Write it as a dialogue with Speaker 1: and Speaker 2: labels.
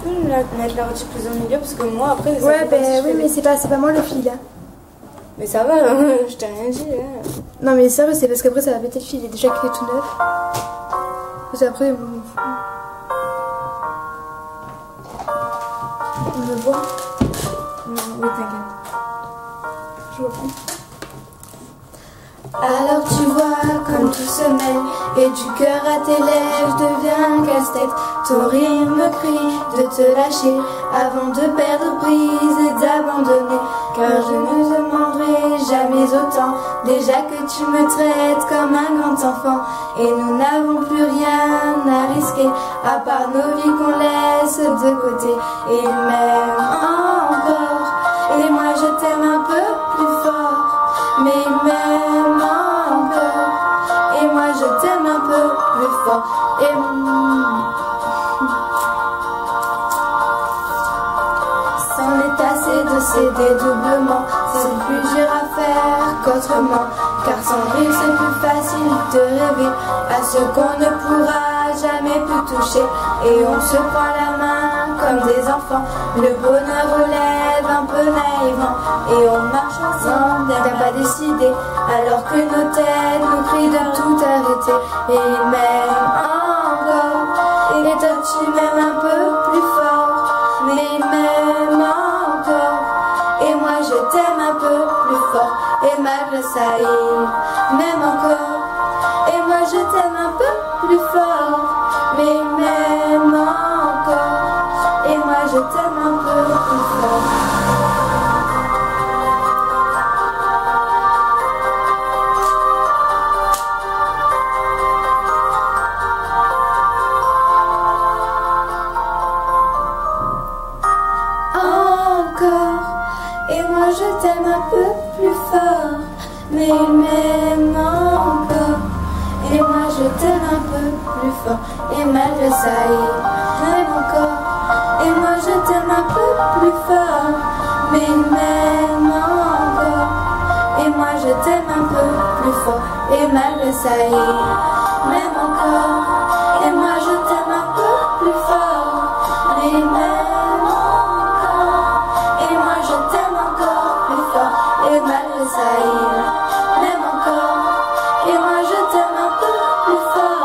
Speaker 1: peux mettre la routine plus au milieu parce que moi après. Ça
Speaker 2: Ouais, ben oui, mais c'est pas moi le fil là.
Speaker 1: Mais ça va, je t'ai rien dit là.
Speaker 2: Non, mais sérieux, c'est parce qu'après ça va péter le fil. Il est déjà qu'il est tout neuf. Parce qu'après, on le voit.
Speaker 1: Oui, t'inquiète.
Speaker 2: Je vois pas.
Speaker 3: Alors tu vois comme tout se mêle et du cœur à tes lèvres devient un casse-tête. Ton rire me crie de te lâcher avant de perdre prise et d'abandonner. Car je ne demanderai jamais autant, déjà que tu me traites comme un grand enfant. Et nous n'avons plus rien à risquer à part nos vies qu'on laisse de côté. Et il m'aime encore et moi je t'aime un peu plus fort. Mais il m'aime encore et moi je t'aime un peu plus fort. Et c'en est assez de ces dédoublements, c'est plus dur à faire qu'autrement. Car sans rire c'est plus facile de rêver à ce qu'on ne pourra jamais plus toucher. Et on se prend la main comme des enfants, le bonheur relève un peu naïvement. Et on marche ensemble d'un pas décidé, alors que nos têtes nous crient de tout arrêter. Et il m'aime encore, et toi tu m'aimes un peu plus fort. Mais il m'aime encore, et moi je t'aime un peu plus fort. Et malgré ça il m'aime encore, et moi je t'aime un peu plus fort. Mais il m'aime encore, et moi je t'aime un peu plus fort. Et moi je t'aime un peu plus fort. Mais il m'aime encore, et moi je t'aime un peu plus fort. Et malgré ça il m'aime encore, et moi je t'aime un peu plus fort. Mais il m'aime encore, et moi je t'aime un peu plus fort. Et malgré ça il m'aime encore, et moi je t'aime un peu plus fort. Mais il m'aime encore, et moi je t'aime encore plus fort. Et malgré ça il m'aime encore, et moi je t'aime un peu plus fort.